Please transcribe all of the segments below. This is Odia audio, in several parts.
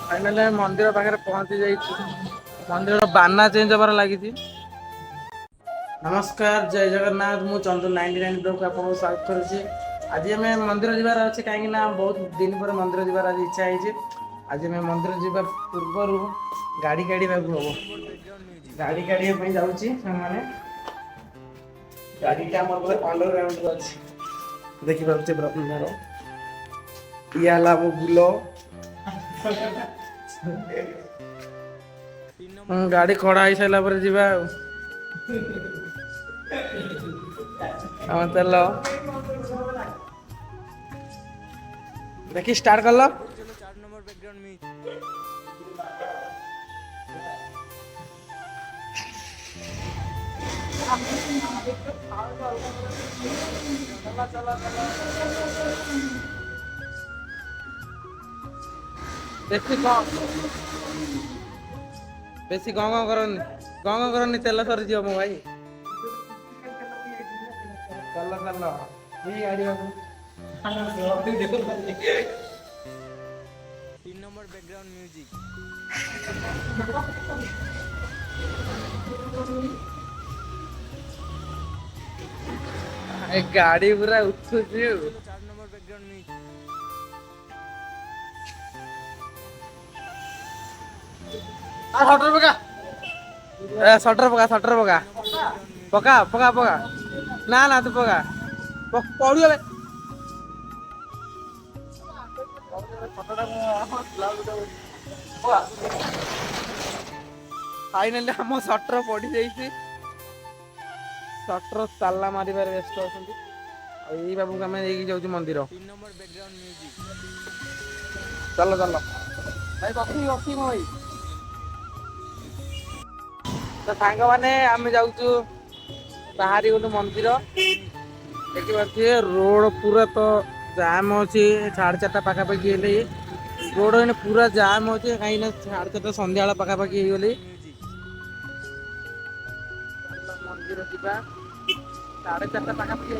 फाइनाली मंदिर पाखे पहुंची जाइए। मंदिर बाना चेंज हबार लगी। नमस्कार जय जगन्नाथ मु चंदन 99 ब्लॉग आपको स्वागत करुच्ची। आज आम मंदिर जबार अच्छे कहीं बहुत दिन पर मंदिर जबार आज इच्छा है। आज आम मंदिर जावा पूर्वर गाड़ी काढ़ा हम गाड़ी काढ़ा जाऊँगी मैंने गाड़ीटा अंडरग्राउंड अच्छी देखिए ब्रह्मर इला मो बुल गाड़ी खड़ा हो सारा पर जा तेल देखी स्टार्ट कर लो। बेसी गंग करनी तेल सरी जीव मो भाई चल चल गाड़ी 3 नंबर बैकग्राउंड म्यूजिक गाड़ी पूरा उठुची 4 नंबर बैकग्राउंड म्यूजिक सटर पका पका पका पका ना ना तू पका पड़ू फाइनाली आम सटर पड़ जाइए। सटर ताला मारे व्यस्त अच्छा यही बाबू को आम जाऊँ मंदिर 3 नंबर बैकग्राउंड म्यूजिक चल चल भाई बसी बसी भाई तो सांग मैंने आम जाऊँ बाहरी गोटे मंदिर देखिए रोड पूरा तो जाम अच्छी 4:30 पाखापाखि रोड पूरा जाम अच्छे कहीं 4:30 सन्ध्या पाखापाखि बैकग्राउंड म्यूजिक मंदिर जा 4:30 पाखापाखि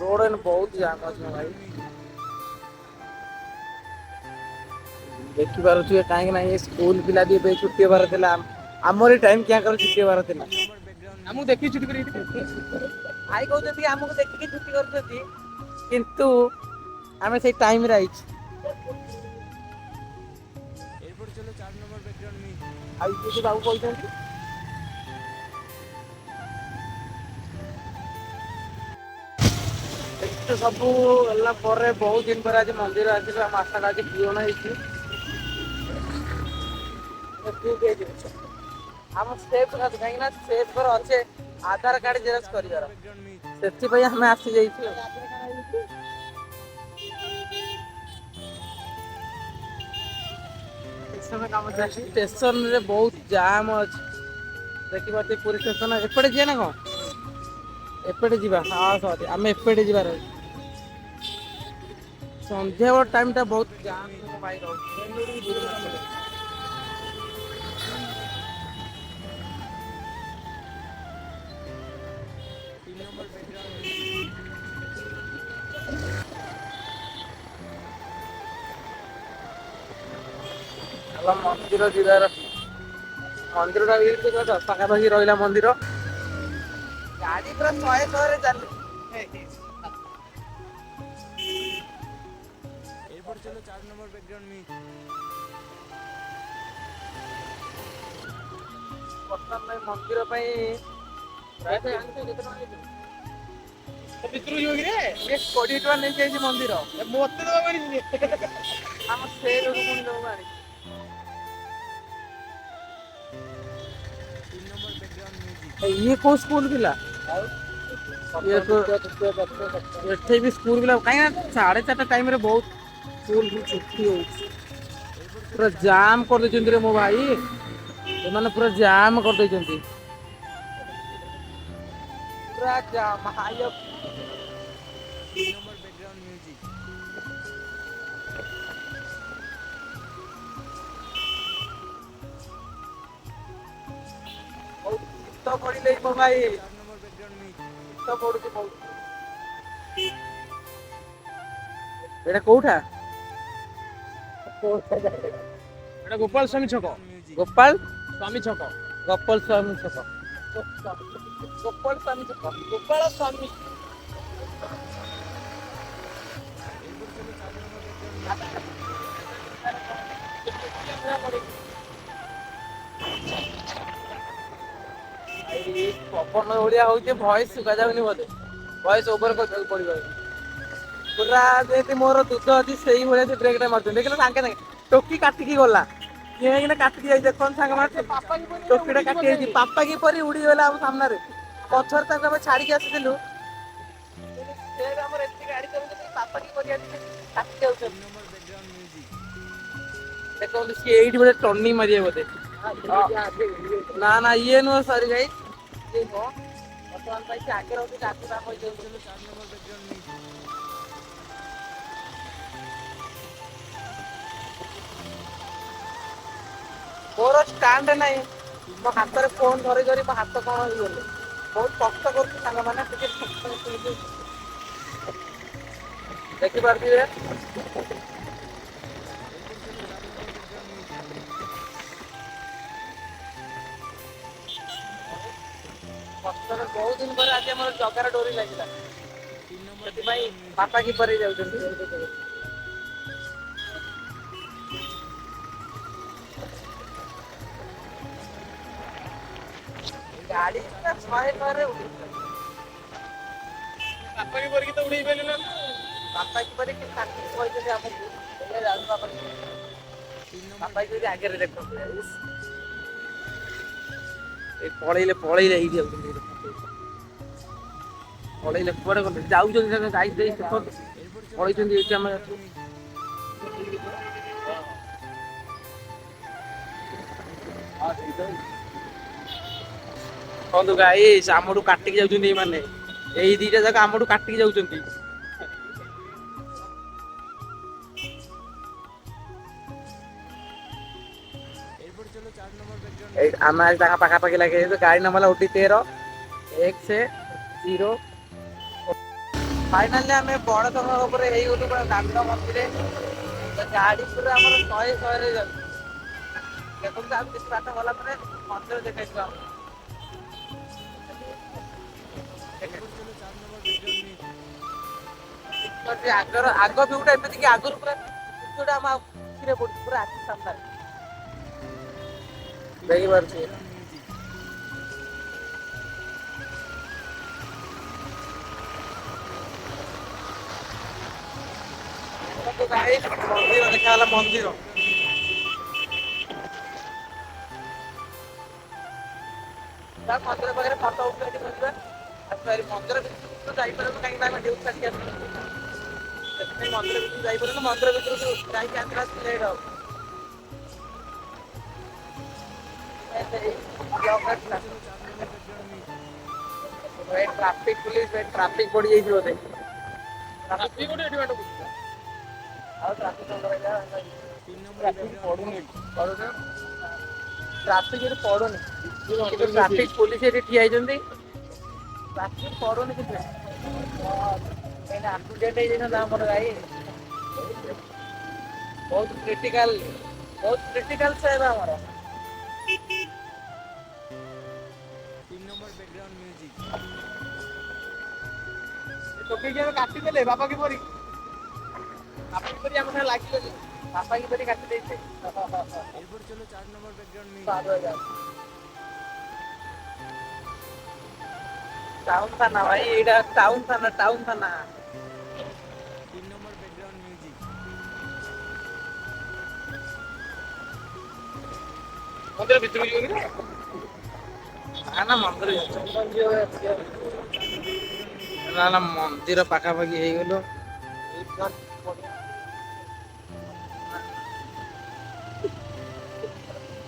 रोड बहुत जाम अच्छे भाई देखिपे कहीं स्कूल पिला भी छुट्टी हबार आमरी टाइम क्या कर छुट्टी हबार 3 नंबर बैकग्राउंड आमको म्यूजिक देखी छुट्टी कर आई कहते आमको देखिए छुट्टी कर किंतु आम से टाइम रे आइछ एयरपोर्ट चलो 4 नंबर बैकग्राउंड म्यूजिक आई बाबू कहते सब बहुत दिन पर आज मंदिर आस आशा आज पूरण आम स्टेप कहीं स्टेप पर अच्छे आधार कार्ड जेरक्स 4 नंबर कर बैकग्राउंड म्यूजिक आम आसी जाइए स्टेशन रे बहुत जाम अच्छे देखिए पुरी स्टेशन एपटे जी ना कौन एपटे जा हाँ सॉरी आम एपटे जबार संध्या टाइम टा बहुत जाम भाई नंबर बैकग्राउंड म्यूजिक मंदिर जीवार मंदिर पाखापाखि रहा मंदिर गाड़ी पूरा 100 चल एयरपोर्ट चलो 4 नंबर बैकग्राउंड म्यूजिक बर्तमान मंदिर मंदिर आम से नंबर बैकग्राउंड म्यूजिक ये कौ स्कूल पिला ये तो भी स्कूल पिला कहीं 4:30 टाइम रे बहुत स्कूल भी छुट्टी हो एयरपोर्ट चलो पूरा 4 जाम कर रे मो भाई मैंने पूरा जाम कर पूरा जाम हाई 3 नंबर बैकग्राउंड म्यूजिक तो पड़ी ले मो भाई 4 नंबर बैकग्राउंड म्यूजिक तो पड़ू बहुत एटा कोठा ଏଟା ଗୋପାଳ ସ୍ୱାମୀ ଛକ। ମ୍ୟୁଜିକ୍ ଗୋପାଳ ସ୍ୱାମୀ ଛକ। ଗୋପାଳ ସ୍ୱାମୀ ଛକ। ଗୋପାଳ ସ୍ୱାମୀ ଛକ। ଗୋପାଳ ସ୍ୱାମୀ। ଏଇପଟେ ଚାଲ 4 ନମ୍ବର ବ୍ୟାକଗ୍ରାଉଣ୍ଡ ମ୍ୟୁଜିକ୍। ଭାଇ ପବନ ଓଳିଆ ହଉଛି ଭଏସ ଶୁଭାଯାଉନି ବୋଧେ। ଭଏସ ଓଭର କରିବାକୁ ପଡିବ। ପୁରା ଯେମିତି ମୋର ଦୁଃଖ ଅଛି ସେଇଭଳିଆ ସେ ବ୍ରେକ୍ ଟା ମାରୁଛନ୍ତି। ଦେଖିଲ ସାଙ୍ଗେ ସାଙ୍ଗେ ଟୋକି କାଟିକି ଗଲା। କିଏ ହେଇକିନା କାଟିକି ଯାଇଛି ଦେଖନ୍ତୁ ସାଙ୍ଗମାନେ। ଟୋକିଟା କାଟି ଯାଇଛି ପାପା କିପରି ଉଡିଗଲା ଆମ ସାମ୍ନାରେ। ପଛରେ ତାଙ୍କୁ ଆମେ ଛାଡିକି ଆସିଥିଲୁ। ସେ ଆମର ଏତେ ଗାଡି ଚଲାଉଛନ୍ତି ପାପା କିପରି ଆସିକି କାଟି ଯାଉଛନ୍ତି। 3 ନମ୍ବର ବ୍ୟାକଗ୍ରାଉଣ୍ଡ ମ୍ୟୁଜିକ୍। ଦେଖନ୍ତୁ ସିଏ ଏଇଠି ବୋଧେ ଟର୍ଣ୍ଣିଂ ମାରିବେ ବୋଧେ। ନା ନା ଇଏ ନୁହଁ ସରି ଭାଇ। ଇଏ ନୁହଁ ବର୍ତ୍ତମାନ ପାଇଁ ସେ ଆଗରେ ଅଛି ଆଗକୁ ଆମ ଏଇପଟେ ଚାଲ 4 ନମ୍ବର ବ୍ୟାକଗ୍ରାଉଣ୍ଡ ମ୍ୟୁଜିକ୍। ମୋର ଷ୍ଟାଣ୍ଡ ନାହିଁ। 3 ମୋ ନମ୍ବର ହାତରେ ବ୍ୟାକଗ୍ରାଉଣ୍ଡ ଫୋନ ଧରି ମ୍ୟୁଜିକ୍। ଧରି ମୋ ହାତ କଣ ହେଇଗଲେ। ବହୁତ କଷ୍ଟ କରୁଛି ସାଙ୍ଗମାନେ ଟିକେ ଦେଖିପାରୁଥିବେ। ଏଇପଟେ ଚାଲ 4 ନମ୍ବର ବ୍ୟାକଗ୍ରାଉଣ୍ଡ ମ୍ୟୁଜିକ୍। କଷ୍ଟରେ ବହୁତ ଦିନ ପରେ ଆଜି ଆମର ଜଗାର ଡୋରି ଲାଗିଲା। 3 ନମ୍ବର ସେଥିପାଇଁ ବ୍ୟାକଗ୍ରାଉଣ୍ଡ ମ୍ୟୁଜିକ୍। ବାପା କିପରି ଯାଉଛନ୍ତି। ଏଇପଟେ ଗାଡି ଚାଲ 4 ପୁରା ନମ୍ବର ଶହେ ବ୍ୟାକଗ୍ରାଉଣ୍ଡ ଶହେରେ ମ୍ୟୁଜିକ୍। ଉଡୁଛି। ବାପା କିପରି ତ ଉଡେଇ ପାରିଲୁ ନା। ବାପା କିପରି କହିଛନ୍ତି ଆମକୁ ଯାଉଛୁ ବାପା। 3 ନମ୍ବର ବାପା ଯଦି ବ୍ୟାକଗ୍ରାଉଣ୍ଡ ଆଗରେ ମ୍ୟୁଜିକ୍। ଦେଖନ୍ତୁ। ଏଇ ପଳେଇଲେ ଏଇଠି ଯାଉଛନ୍ତି। ପଳେଇଲେ କୁଆଡେ ଗଲେ ଯାଉଛନ୍ତି ଏଇପଟେ ଚାଲ 4 ପଳେଇଛନ୍ତି ନମ୍ବର ଏଇଠି ଆମେ ବ୍ୟାକଗ୍ରାଉଣ୍ଡ ଅଛୁ। ମ୍ୟୁଜିକ୍। ଦେଖନ୍ତୁ ଗାଇସ ଆମଠୁ କାଟିକି ଯାଉଛନ୍ତି ଏଇ ମାନେ। ଏଇ ଦିଟା ଯାକ ଆମଠୁ କାଟିକି ଯାଉଛନ୍ତି। ଏଇପଟେ ଚାଲ 4 ନମ୍ବର ବ୍ୟାକଗ୍ରାଉଣ୍ଡ ଏଇ ମ୍ୟୁଜିକ୍। ଆମେ ଆଜି ତାଙ୍କ ପାଖାପାଖି ଲାଗି ଯାଇଛୁ। ଗାଡି ନମ୍ବର ହେଲା OD13 ଫାଇନାଲି ଆମେ ବଡଚଣା ଉପରେ ହେଇଗଲୁ ପୁରା ଦାଣ୍ଡ ମଝିରେ। ଗାଡି ପୁରା ଆମର ଶହେ ଶହେରେ ଯାଉଛି। ଦେଖନ୍ତୁ ଆଉ କିଛି ବାଟ ଗଲା ପରେ ମନ୍ଦିର ଦେଖାଯିବ ଆମକୁ। ଏଇପଟେ ଚାଲ 4 ନମ୍ବର ବ୍ୟାକଗ୍ରାଉଣ୍ଡ ମ୍ୟୁଜିକ୍। ଆଗର ଆଗ ଭିଉଟା ଏମିତି କି ଆଗରୁ ପୁରା ସୂର୍ଯ୍ୟଟା ଆମ ଆଖିରେ ପଡୁଛି ପୁରା ଆଖି ସାମ୍ନାରେ। 3 ନମ୍ବର ଦେଖିପାରୁଛି। Background music. ମନ୍ଦିର ଦେଖାଗଲା 4 ନମ୍ବର ମନ୍ଦିର। Background music. ମନ୍ଦିର ପାଖରେ ଫଟୋ ଉଠେଇକି ଯିବା। ମନ୍ଦିର ଭିତରକୁ ତ ଯାଇପାରିବୁନି କାହିଁକି ନା ଆମେ ଡିଉଟି ସାରିକି ଆସିଛୁ। ସେଥିପାଇଁ ମନ୍ଦିର ଭିତରକୁ ଯାଇପାରୁନୁ। ମନ୍ଦିର ଭିତରକୁ ଯାଇକି ଆସିଲା ବେଳକୁ ଲେଟ୍ ହବ। ଏଇପଟେ ଚାଲ 4 ନମ୍ବର ବ୍ୟାକଗ୍ରାଉଣ୍ଡ ମ୍ୟୁଜିକ୍। ଭାଇ ଟ୍ରାଫିକ ପୁଲିସ ଭାଇ ଟ୍ରାଫିକ ପଡିଯାଇଛି ବୋଧେ। ଟ୍ରାଫିକ କୋଉଠି ଏଠି ବାଟ ବୁଝୁଛ। ଆଉ ଟ୍ରାଫିକ ତିନି ନମ୍ବର ବ୍ୟାକଗ୍ରାଉଣ୍ଡ ପଡୁନି ମ୍ୟୁଜିକ୍। ଏଠି। ଟ୍ରାଫିକ ଏଠି ପଡୁନି। କିନ୍ତୁ ଟ୍ରାଫିକ ପୋଲିସ ଏଠି ଠିଆ ହେଇଛନ୍ତି। ଟ୍ରାଫିକ ପଡୁନି କିଛି। ଏଇପଟେ ଆକ୍ସିଡେଣ୍ଟ ଚାଲ 4 ହେଇଯାଇଥାନ୍ତା ନମ୍ବର ଆମର ଭାଇ। Background music. ବହୁତ କ୍ରିଟିକାଲ ସେ ଏବେ ଆମର। 3 ନମ୍ବର ବ୍ୟାକଗ୍ରାଉଣ୍ଡ ମ୍ୟୁଜିକ୍। ଟୋକେଇକି ଆମେ କାଟିଦେଲେ ବାପା କିପରି। ବାପା କିପରି ଆମ ସାଙ୍ଗେ ଲାଗିଗଲେ। ବାପା କିପରି କାଟି ଦେଇଥିଲେ। ଏଇପଟେ ଚାଲ 4 ନମ୍ବର ବ୍ୟାକଗ୍ରାଉଣ୍ଡ ମ୍ୟୁଜିକ୍। ଟାଉନ ଥାନା ଭାଇ ଏଇଟା ଟାଉନ ଥାନା। 3 ନମ୍ବର ବ୍ୟାକଗ୍ରାଉଣ୍ଡ ମ୍ୟୁଜିକ୍। ମନ୍ଦିର ଭିତରକୁ ଯିବନି ନା ନା ମନ୍ଦିର ଏଇପଟେ ଚାଲ 4 ନମ୍ବର ବ୍ୟାକଗ୍ରାଉଣ୍ଡ ମ୍ୟୁଜିକ୍। ନା ନା ମନ୍ଦିର ପାଖାପାଖି ହେଇଗଲୁ।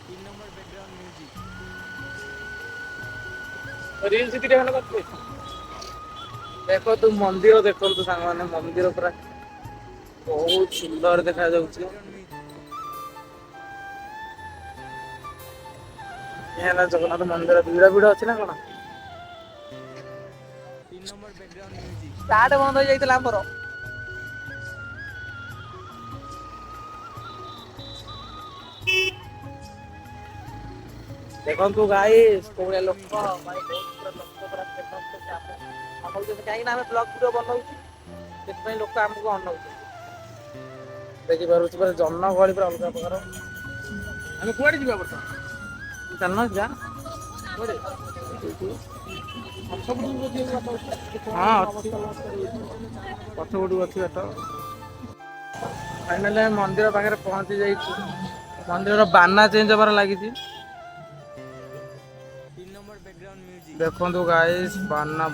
3 ନମ୍ବର ବ୍ୟାକଗ୍ରାଉଣ୍ଡ ମ୍ୟୁଜିକ୍। ରିଲ୍ସ ଦିଟା ଖଣ୍ଡେ କରିଦେ। ଦେଖନ୍ତୁ ମନ୍ଦିର ଦେଖନ୍ତୁ ସାଙ୍ଗମାନେ ମନ୍ଦିର ପୁରା ବହୁତ ସୁନ୍ଦର ଦେଖା 4 ନମ୍ବର ଯାଉଛି। Background music. ଏ ହେଲା ଜଗନ୍ନାଥ ମନ୍ଦିର ଭିଡ ଅଛି ନା କଣ? 3 ନମ୍ବର ବ୍ୟାକଗ୍ରାଉଣ୍ଡ ମ୍ୟୁଜିକ୍। ଷ୍ଟାର୍ଟ ବନ୍ଦ ହେଇଯାଇଥିଲା ଆମର। ଦେଖନ୍ତୁ ଗାଇସ୍ କୋଉଳିଆ ଲୋକ ଭାଇ ବହୁତ ଲୋକ ପୁରା ଅନଉଛନ୍ତି କାହିଁକି ନା ଆମେ ବ୍ଲଗ ଭିଡିଓ ବନଉଛୁ ସେଥିପାଇଁ ଲୋକ ଆମକୁ ଅନଉଛନ୍ତି। ଦେଖିପାରୁଛି ପୁରା ଜନଗହଳି ପୁରା ଅଲଗା ପ୍ରକାର। ଆମେ କୁଆଡେ ଯିବା ବର୍ତ୍ତମାନ? ଚାଲୁନ ଯା କୁଆଡେ? ହଁ ଅଛି ପଛପଟକୁ ଅଛି ବାଟ। ଫାଇନାଲି ଆମେ ମନ୍ଦିର ପାଖରେ ପହଞ୍ଚି ଯାଇଛୁ। ମନ୍ଦିରର ବାନା ଚେଞ୍ଜ ହବାର ଲାଗିଛି। 3 ନମ୍ବର ବ୍ୟାକଗ୍ରାଉଣ୍ଡ ମ୍ୟୁଜିକ୍। ଦେଖନ୍ତୁ ଗାଇସ୍ ବାନା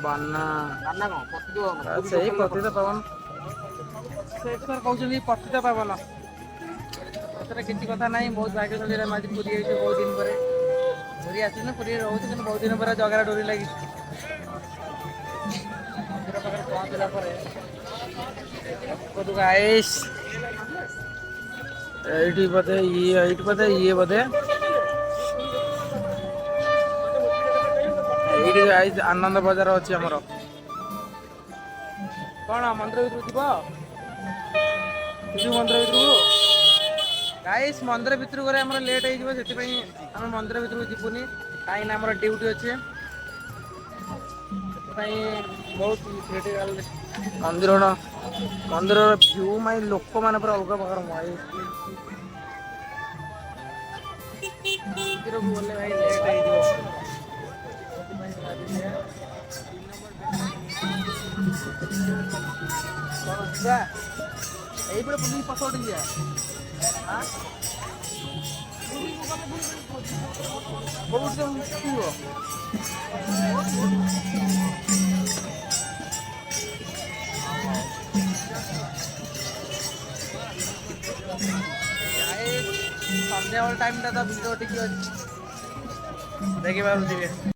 ସେଇ ପତିତ ପାବନ ସେଥିରେ କହୁଛନ୍ତି ପତିତ ପାବନ। ସେଥିରେ କିଛି କଥା ନାହିଁ ବହୁତ ଭାଗ୍ୟଶାଳୀ ଆମେ ଆଜି ପୁରୀ ଯାଇଛୁ ବହୁତ ଦିନ ପରେ। ପୁରୀ ଆସିଛୁ ପୁରୀରେ ରହୁଛୁ କିନ୍ତୁ ବହୁତ ଦିନ ପରେ ଜଗାର ଡୋରି ଲାଗିଛି। ମନ୍ଦିର ପାଖରେ ପହଞ୍ଚିଲା ପରେ ଦେଖନ୍ତୁ ଗାଇସ୍ ଏଇଠି ବୋଧେ ଇଏ ବୋଧେ ଏଇଠି ଗାଇସ୍ ଆନନ୍ଦ ବଜାର ଅଛି ଆମର। କଣ ମନ୍ଦିର ଭିତରକୁ ଯିବ? ଯିବୁ ମନ୍ଦିର ଭିତରକୁ? ଗାଇସ୍ ମନ୍ଦିର ଭିତରକୁ ଗଲେ ଆମର ଲେଟ୍ ହେଇଯିବ ସେଥିପାଇଁ ଆମେ ମନ୍ଦିର ଭିତରକୁ ଯିବୁନି କାହିଁକିନା ଆମର ଡ୍ୟୁଟି ଅଛି। ସେଥିପାଇଁ ବହୁତ ମନ୍ଦିରର ଭିଉ ପାଇଁ ଲୋକମାନେ ପୁରା ଅଲଗା ପ୍ରକାର ମନ୍ଦିରକୁ ଗଲେ ଭାଇ ଲେଟ୍ ହେଇଯିବ। ତିନ ନମ୍ବର ବ୍ୟାକଗ୍ରାଉଣ୍ଡ ମ୍ୟୁଜିକ୍। କଣ ଯିବା ଏଇପଟେ ବୁଲିକି ପଛପଟେ ଯିବା। ଆଁ କୋଉଠି ତମେ ଲୁଚିବ? ତିନ ନମ୍ବର ବ୍ୟାକଗ୍ରାଉଣ୍ଡ ମ୍ୟୁଜିକ୍। ସନ୍ଧ୍ୟାବେଳ ଟାଇମ୍ ଟା ତ ଭିଡ ଟିକେ ଅଛି ଦେଖିପାରୁଥିବେ।